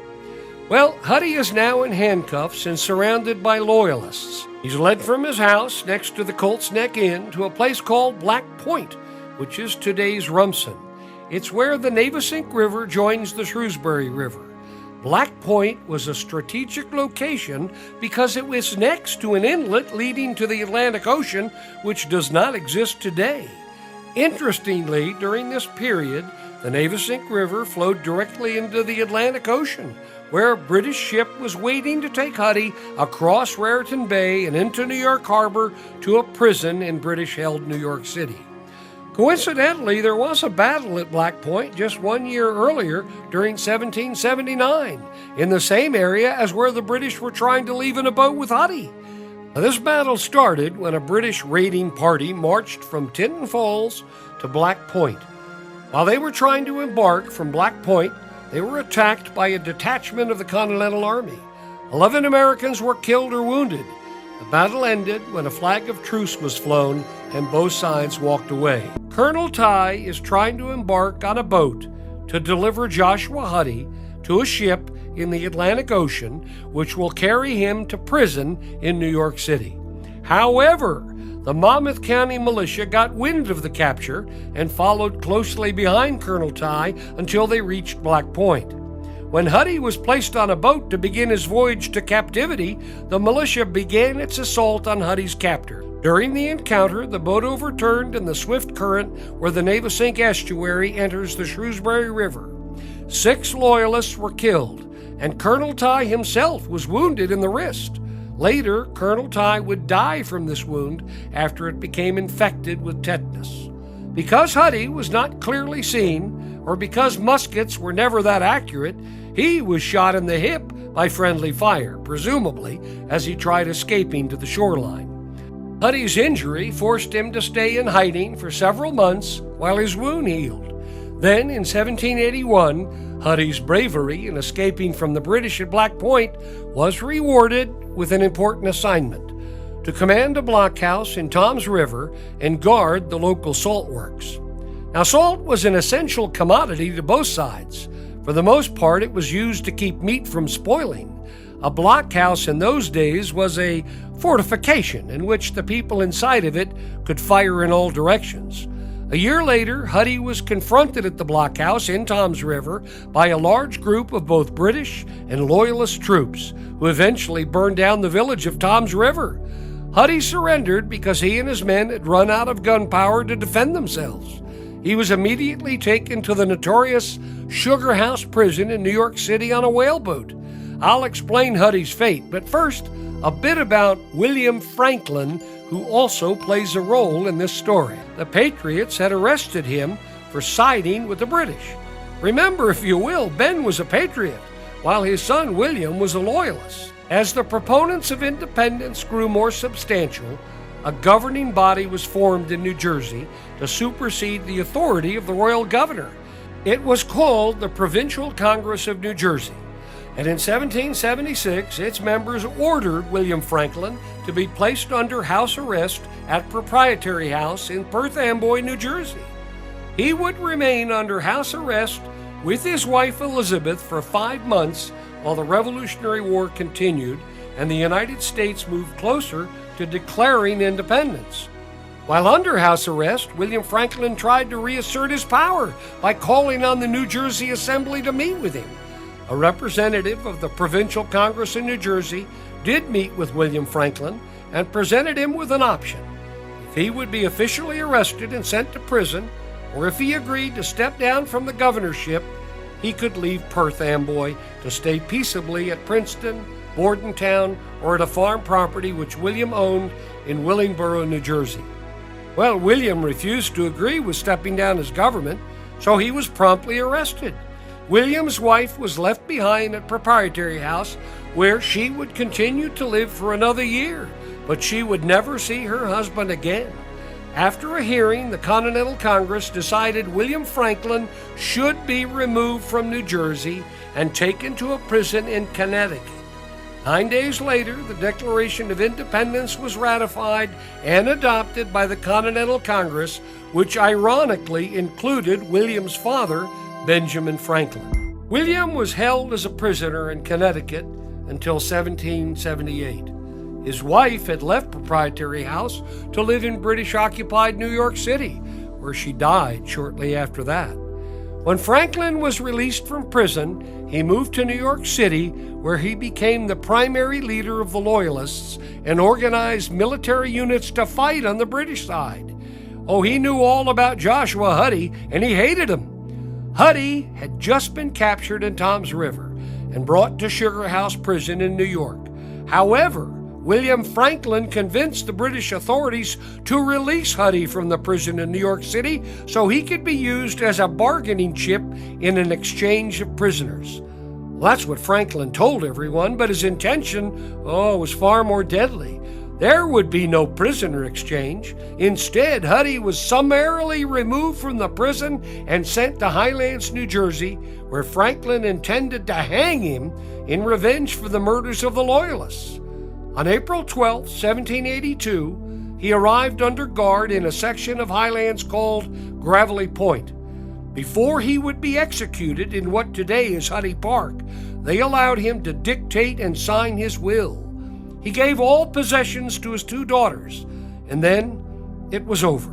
Well, Huddy is now in handcuffs and surrounded by Loyalists. He's led from his house next to the Colts Neck Inn to a place called Black Point, which is today's Rumson. It's where the Navesink River joins the Shrewsbury River. Black Point was a strategic location because it was next to an inlet leading to the Atlantic Ocean, which does not exist today. Interestingly, during this period, the Navesink River flowed directly into the Atlantic Ocean, where a British ship was waiting to take Huddy across Raritan Bay and into New York Harbor to a prison in British-held New York City. Coincidentally, there was a battle at Black Point just 1 year earlier during 1779, in the same area as where the British were trying to leave in a boat with Huddy. Now, this battle started when a British raiding party marched from Tinton Falls to Black Point. While they were trying to embark from Black Point, they were attacked by a detachment of the Continental Army. 11 Americans were killed or wounded. The battle ended when a flag of truce was flown and both sides walked away. Colonel Tighe is trying to embark on a boat to deliver Joshua Huddy to a ship in the Atlantic Ocean, which will carry him to prison in New York City. However, the Monmouth County militia got wind of the capture and followed closely behind Colonel Tighe until they reached Black Point. When Huddy was placed on a boat to begin his voyage to captivity, the militia began its assault on Huddy's captor. During the encounter, the boat overturned in the swift current where the Navesink estuary enters the Shrewsbury River. 6 Loyalists were killed, and Colonel Tighe himself was wounded in the wrist. Later, Colonel Tighe would die from this wound after it became infected with tetanus. Because Huddy was not clearly seen, or because muskets were never that accurate, he was shot in the hip by friendly fire, presumably as he tried escaping to the shoreline. Huddy's injury forced him to stay in hiding for several months while his wound healed. Then, in 1781, Huddy's bravery in escaping from the British at Black Point was rewarded with an important assignment: to command a blockhouse in Tom's River and guard the local salt works. Now, salt was an essential commodity to both sides. For the most part, it was used to keep meat from spoiling. A blockhouse in those days was a fortification in which the people inside of it could fire in all directions. A year later, Huddy was confronted at the blockhouse in Tom's River by a large group of both British and Loyalist troops, who eventually burned down the village of Tom's River. Huddy surrendered because he and his men had run out of gunpowder to defend themselves. He was immediately taken to the notorious Sugar House prison in New York City on a whaleboat. I'll explain Huddy's fate, but first, a bit about William Franklin, who also plays a role in this story. The Patriots had arrested him for siding with the British. Remember, if you will, Ben was a Patriot, while his son William was a Loyalist. As the proponents of independence grew more substantial, a governing body was formed in New Jersey to supersede the authority of the royal governor. It was called the Provincial Congress of New Jersey. and in 1776 its members ordered William Franklin to be placed under house arrest at Proprietary House in Perth Amboy, New Jersey. He would remain under house arrest with his wife Elizabeth for 5 months while the Revolutionary War continued and the United States moved closer to declaring independence. While under house arrest, William Franklin tried to reassert his power by calling on the New Jersey Assembly to meet with him. A representative of the Provincial Congress in New Jersey did meet with William Franklin and presented him with an option. If he would be officially arrested and sent to prison, or if he agreed to step down from the governorship, he could leave Perth Amboy to stay peaceably at Princeton, Bordentown, or at a farm property which William owned in Willingboro, New Jersey. Well, William refused to agree with stepping down as government, so he was promptly arrested. William's wife was left behind at Proprietary House, where she would continue to live for another year, but she would never see her husband again. After a hearing, the Continental Congress decided William Franklin should be removed from New Jersey and taken to a prison in Connecticut. 9 days later, the Declaration of Independence was ratified and adopted by the Continental Congress, which ironically included William's father, Benjamin Franklin. William was held as a prisoner in Connecticut until 1778. His wife had left Proprietary House to live in British-occupied New York City, where she died shortly after that. When Franklin was released from prison, he moved to New York City, where he became the primary leader of the Loyalists and organized military units to fight on the British side. Oh, he knew all about Joshua Huddy, and he hated him. Huddy had just been captured in Toms River and brought to Sugar House Prison in New York. However, William Franklin convinced the British authorities to release Huddy from the prison in New York City so he could be used as a bargaining chip in an exchange of prisoners. Well, that's what Franklin told everyone, but his intention, was far more deadly. There would be no prisoner exchange. Instead, Huddy was summarily removed from the prison and sent to Highlands, New Jersey, where Franklin intended to hang him in revenge for the murders of the Loyalists. On April 12, 1782, he arrived under guard in a section of Highlands called Gravelly Point. Before he would be executed in what today is Huddy Park, they allowed him to dictate and sign his will. He gave all possessions to his 2 daughters, and then it was over.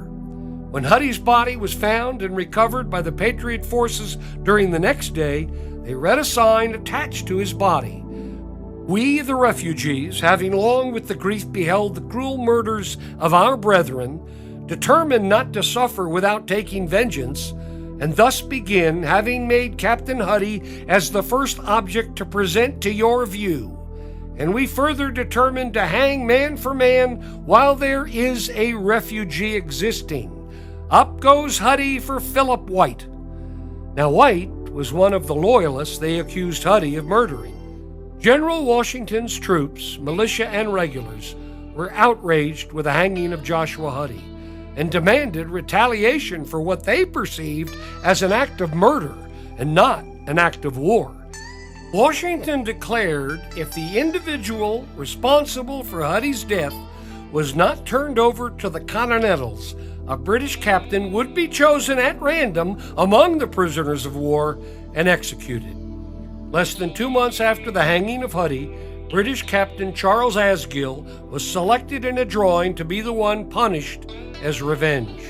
When Huddy's body was found and recovered by the Patriot forces during the next day, they read a sign attached to his body. We, the refugees, having long with the grief beheld the cruel murders of our brethren, determined not to suffer without taking vengeance, and thus begin, having made Captain Huddy as the first object to present to your view. And we further determined to hang man for man while there is a refugee existing. Up goes Huddy for Philip White. Now White was one of the Loyalists they accused Huddy of murdering. General Washington's troops, militia and regulars, were outraged with the hanging of Joshua Huddy and demanded retaliation for what they perceived as an act of murder and not an act of war. Washington declared if the individual responsible for Huddy's death was not turned over to the Continentals, a British captain would be chosen at random among the prisoners of war and executed. Less than 2 months after the hanging of Huddy, British Captain Charles Asgill was selected in a drawing to be the one punished as revenge.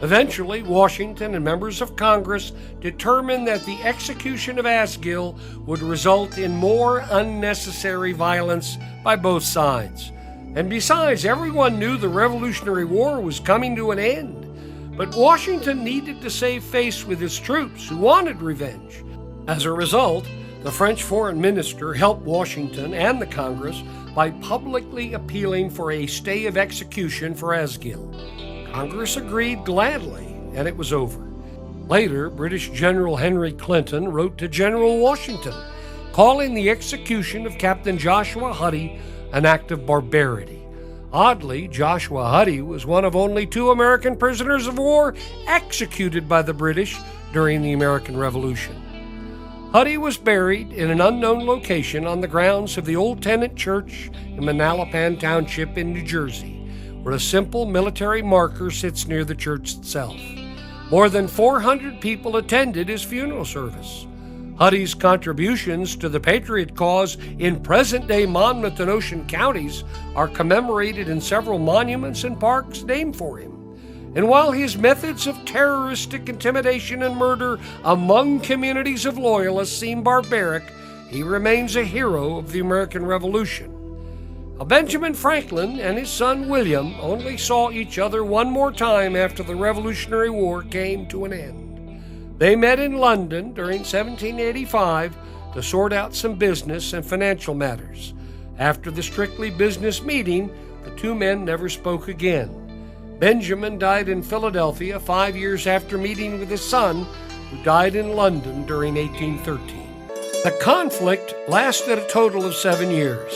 Eventually, Washington and members of Congress determined that the execution of Asgill would result in more unnecessary violence by both sides. And besides, everyone knew the Revolutionary War was coming to an end. But Washington needed to save face with his troops who wanted revenge. As a result, the French foreign minister helped Washington and the Congress by publicly appealing for a stay of execution for Asgill. Congress agreed gladly, and it was over. Later, British General Henry Clinton wrote to General Washington, calling the execution of Captain Joshua Huddy an act of barbarity. Oddly, Joshua Huddy was one of only 2 American prisoners of war executed by the British during the American Revolution. Huddy was buried in an unknown location on the grounds of the Old Tenant Church in Manalapan Township in New Jersey, where a simple military marker sits near the church itself. More than 400 people attended his funeral service. Huddy's contributions to the Patriot cause in present-day Monmouth and Ocean counties are commemorated in several monuments and parks named for him. And while his methods of terroristic intimidation and murder among communities of Loyalists seem barbaric, he remains a hero of the American Revolution. Now, Benjamin Franklin and his son William only saw each other one more time after the Revolutionary War came to an end. They met in London during 1785 to sort out some business and financial matters. After the strictly business meeting, the two men never spoke again. Benjamin died in Philadelphia 5 years after meeting with his son, who died in London during 1813. The conflict lasted a total of 7 years,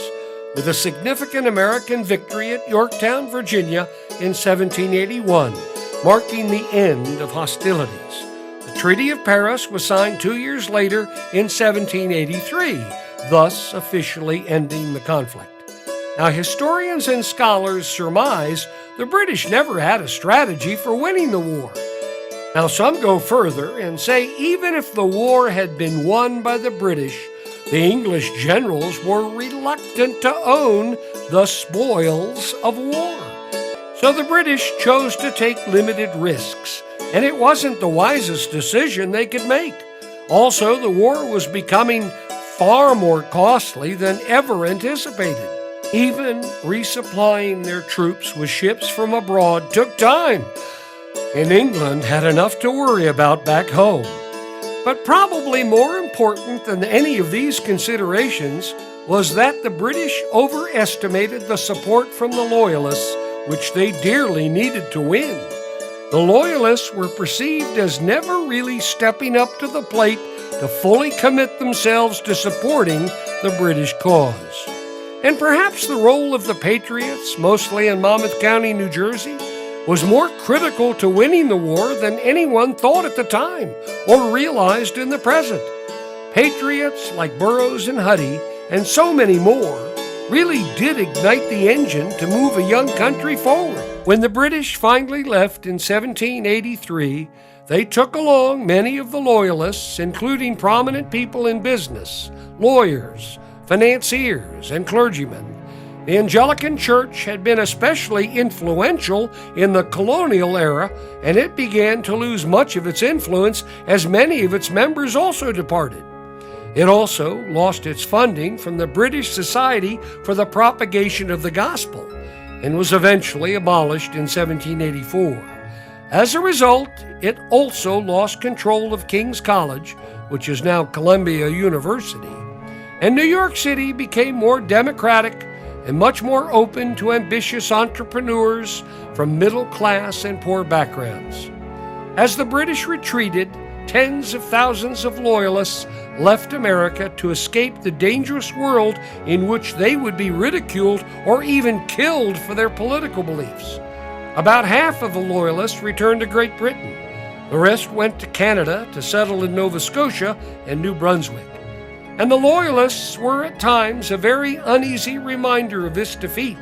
with a significant American victory at Yorktown, Virginia in 1781, marking the end of hostilities. The Treaty of Paris was signed 2 years later in 1783, thus officially ending the conflict. Now, historians and scholars surmise the British never had a strategy for winning the war. Now, some go further and say even if the war had been won by the British, the English generals were reluctant to own the spoils of war. So the British chose to take limited risks, and it wasn't the wisest decision they could make. Also, the war was becoming far more costly than ever anticipated. Even resupplying their troops with ships from abroad took time, and England had enough to worry about back home. But probably more important than any of these considerations was that the British overestimated the support from the Loyalists, which they dearly needed to win. The Loyalists were perceived as never really stepping up to the plate to fully commit themselves to supporting the British cause. And perhaps the role of the Patriots, mostly in Monmouth County, New Jersey, was more critical to winning the war than anyone thought at the time or realized in the present. Patriots like Burroughs and Huddy, and so many more, really did ignite the engine to move a young country forward. When the British finally left in 1783, they took along many of the Loyalists, including prominent people in business, lawyers, financiers, and clergymen. The Anglican Church had been especially influential in the colonial era, and it began to lose much of its influence as many of its members also departed. It also lost its funding from the British Society for the Propagation of the Gospel and was eventually abolished in 1784. As a result, it also lost control of King's College, which is now Columbia University, and New York City became more democratic and much more open to ambitious entrepreneurs from middle class and poor backgrounds. As the British retreated, tens of thousands of Loyalists left America to escape the dangerous world in which they would be ridiculed or even killed for their political beliefs. About half of the Loyalists returned to Great Britain. The rest went to Canada to settle in Nova Scotia and New Brunswick. And the Loyalists were at times a very uneasy reminder of this defeat.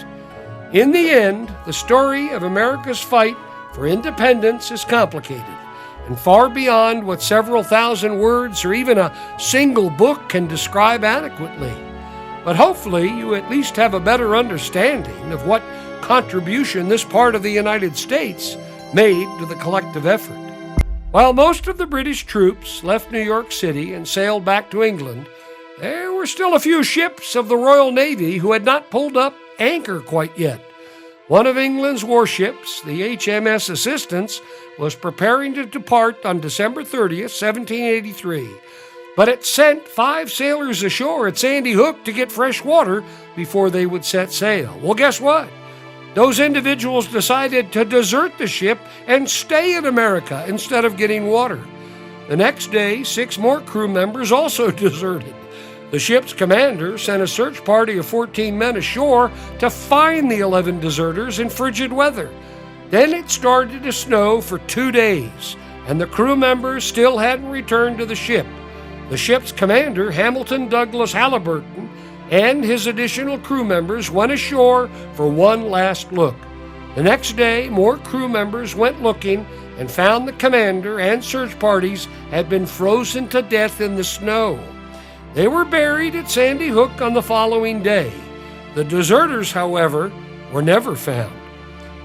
In the end, the story of America's fight for independence is complicated and far beyond what several thousand words or even a single book can describe adequately. But hopefully you at least have a better understanding of what contribution this part of the United States made to the collective effort. While most of the British troops left New York City and sailed back to England, there were still a few ships of the Royal Navy who had not pulled up anchor quite yet. One of England's warships, the HMS Assistance, was preparing to depart on December 30th, 1783, but it sent 5 sailors ashore at Sandy Hook to get fresh water before they would set sail. Well, guess what? Those individuals decided to desert the ship and stay in America instead of getting water. The next day, 6 more crew members also deserted. The ship's commander sent a search party of 14 men ashore to find the 11 deserters in frigid weather. Then it started to snow for 2 days, and the crew members still hadn't returned to the ship. The ship's commander, Hamilton Douglas Halliburton, and his additional crew members went ashore for one last look. The next day, more crew members went looking and found the commander and search parties had been frozen to death in the snow. They were buried at Sandy Hook on the following day. The deserters, however, were never found.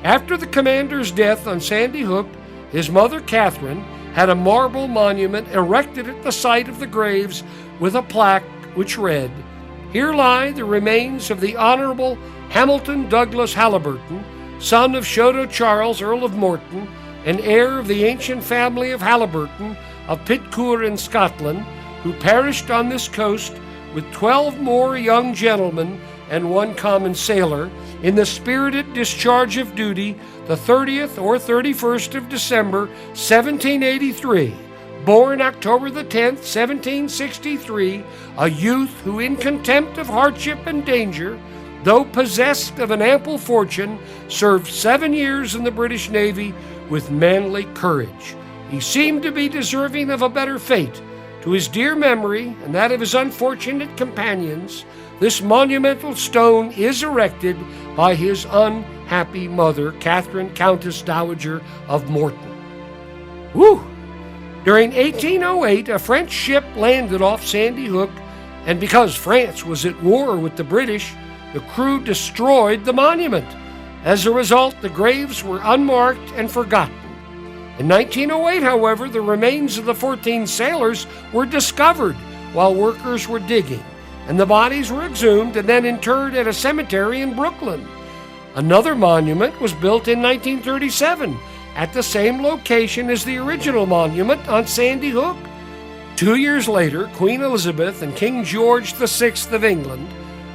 After the commander's death on Sandy Hook, his mother, Catherine, had a marble monument erected at the site of the graves with a plaque which read, "Here lie the remains of the Honorable Hamilton Douglas Halliburton, son of Shoto Charles, Earl of Morton, and heir of the ancient family of Halliburton of Pitcairn in Scotland, who perished on this coast with 12 more young gentlemen and one common sailor, in the spirited discharge of duty, the 30th or 31st of December, 1783, born October the 10th, 1763, a youth who, in contempt of hardship and danger, though possessed of an ample fortune, served 7 years in the British Navy with manly courage. He seemed to be deserving of a better fate. To his dear memory and that of his unfortunate companions, this monumental stone is erected by his unhappy mother, Catherine, Countess Dowager of Morton." Woo! During 1808, a French ship landed off Sandy Hook, and because France was at war with the British, the crew destroyed the monument. As a result, the graves were unmarked and forgotten. In 1908, however, the remains of the 14 sailors were discovered while workers were digging, and the bodies were exhumed and then interred at a cemetery in Brooklyn. Another monument was built in 1937 at the same location as the original monument on Sandy Hook. 2 years later, Queen Elizabeth and King George VI of England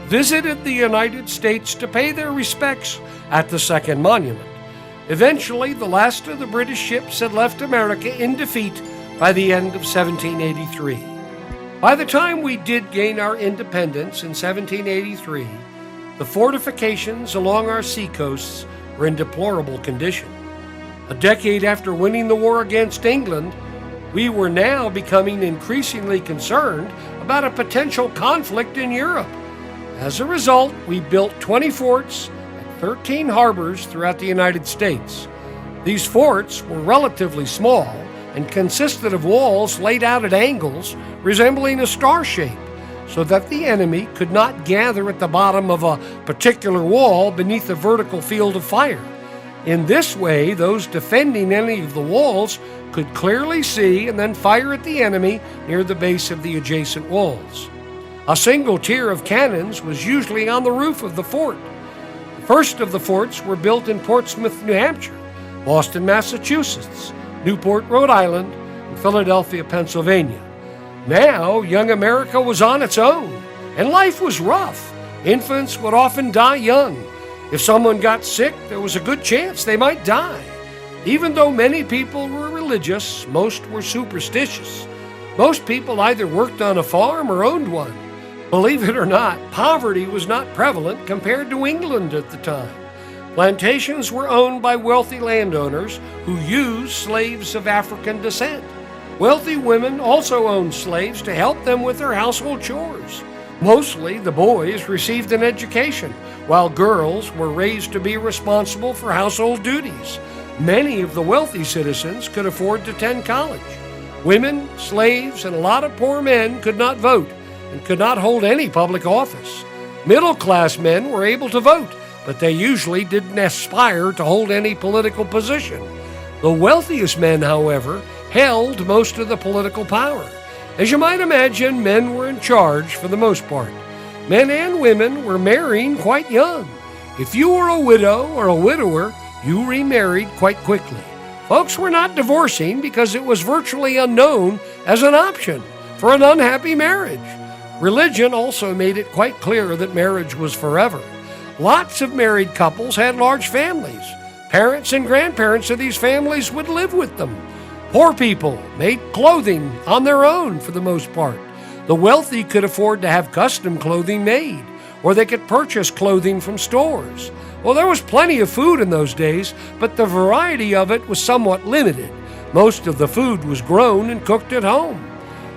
visited the United States to pay their respects at the second monument. Eventually, the last of the British ships had left America in defeat by the end of 1783. By the time we did gain our independence in 1783, the fortifications along our seacoasts were in deplorable condition. A decade after winning the war against England, we were now becoming increasingly concerned about a potential conflict in Europe. As a result, we built 20 forts and 13 harbors throughout the United States. These forts were relatively small and consisted of walls laid out at angles resembling a star shape, so that the enemy could not gather at the bottom of a particular wall beneath a vertical field of fire. In this way, those defending any of the walls could clearly see and then fire at the enemy near the base of the adjacent walls. A single tier of cannons was usually on the roof of the fort. The first of the forts were built in Portsmouth, New Hampshire, Boston, Massachusetts, Newport, Rhode Island, and Philadelphia, Pennsylvania. Now, young America was on its own, and life was rough. Infants would often die young. If someone got sick, there was a good chance they might die. Even though many people were religious, most were superstitious. Most people either worked on a farm or owned one. Believe it or not, poverty was not prevalent compared to England at the time. Plantations were owned by wealthy landowners who used slaves of African descent. Wealthy women also owned slaves to help them with their household chores. Mostly, the boys received an education, while girls were raised to be responsible for household duties. Many of the wealthy citizens could afford to attend college. Women, slaves, and a lot of poor men could not vote and could not hold any public office. Middle-class men were able to vote, but they usually didn't aspire to hold any political position. The wealthiest men, however, held most of the political power. As you might imagine, men were in charge for the most part. Men and women were marrying quite young. If you were a widow or a widower, you remarried quite quickly. Folks were not divorcing because it was virtually unknown as an option for an unhappy marriage. Religion also made it quite clear that marriage was forever. Lots of married couples had large families. Parents and grandparents of these families would live with them. Poor people made clothing on their own for the most part. The wealthy could afford to have custom clothing made, or they could purchase clothing from stores. Well, there was plenty of food in those days, but the variety of it was somewhat limited. Most of the food was grown and cooked at home.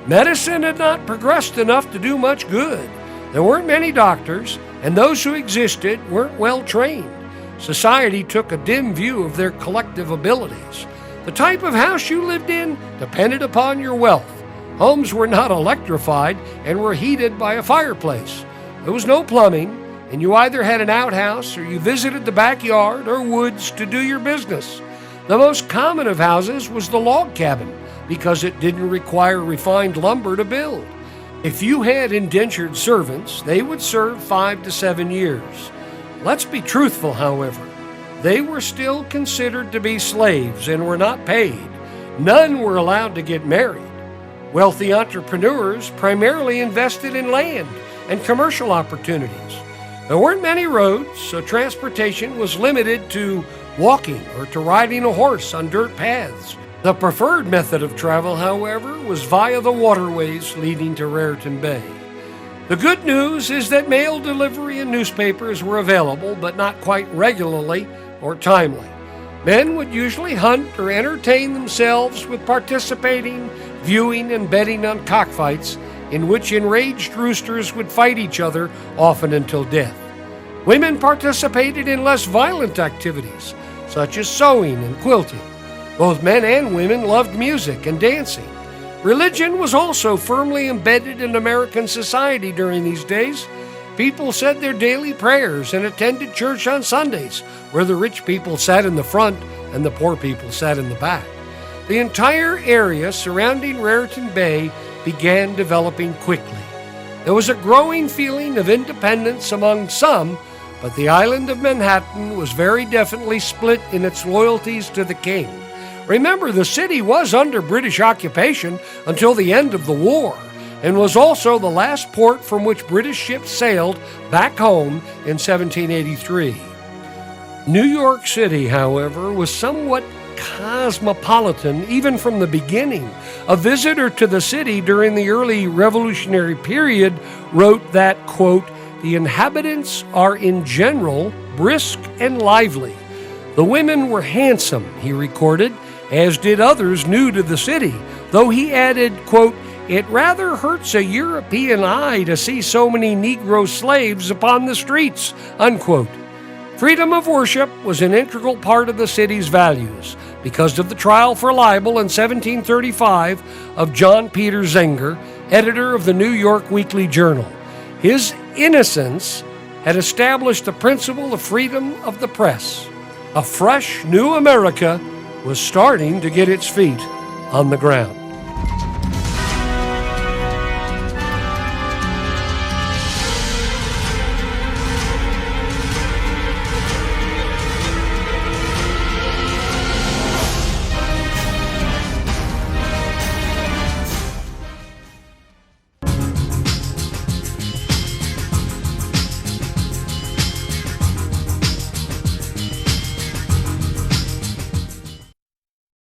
Medicine had not progressed enough to do much good. There weren't many doctors, and those who existed weren't well trained. Society took a dim view of their collective abilities. The type of house you lived in depended upon your wealth. Homes were not electrified and were heated by a fireplace. There was no plumbing, and you either had an outhouse or you visited the backyard or woods to do your business. The most common of houses was the log cabin because it didn't require refined lumber to build. If you had indentured servants, they would serve 5 to 7 years. Let's be truthful, however. They were still considered to be slaves and were not paid. None were allowed to get married. Wealthy entrepreneurs primarily invested in land and commercial opportunities. There weren't many roads, so transportation was limited to walking or to riding a horse on dirt paths. The preferred method of travel, however, was via the waterways leading to Raritan Bay. The good news is that mail delivery and newspapers were available, but not quite regularly or timely. Men would usually hunt or entertain themselves with participating, viewing, and betting on cockfights, in which enraged roosters would fight each other, often until death. Women participated in less violent activities, such as sewing and quilting. Both men and women loved music and dancing. Religion was also firmly embedded in American society during these days. People said their daily prayers and attended church on Sundays, where the rich people sat in the front and the poor people sat in the back. The entire area surrounding Raritan Bay began developing quickly. There was a growing feeling of independence among some, but the island of Manhattan was very definitely split in its loyalties to the king. Remember, the city was under British occupation until the end of the war, and was also the last port from which British ships sailed back home in 1783. New York City, however, was somewhat cosmopolitan even from the beginning. A visitor to the city during the early Revolutionary period wrote that, quote, "The inhabitants are in general brisk and lively. The women were handsome," he recorded, as did others new to the city, though he added, quote, "It rather hurts a European eye to see so many Negro slaves upon the streets," unquote. Freedom of worship was an integral part of the city's values because of the trial for libel in 1735 of John Peter Zenger, editor of the New York Weekly Journal. His innocence had established the principle of freedom of the press. A fresh new America was starting to get its feet on the ground.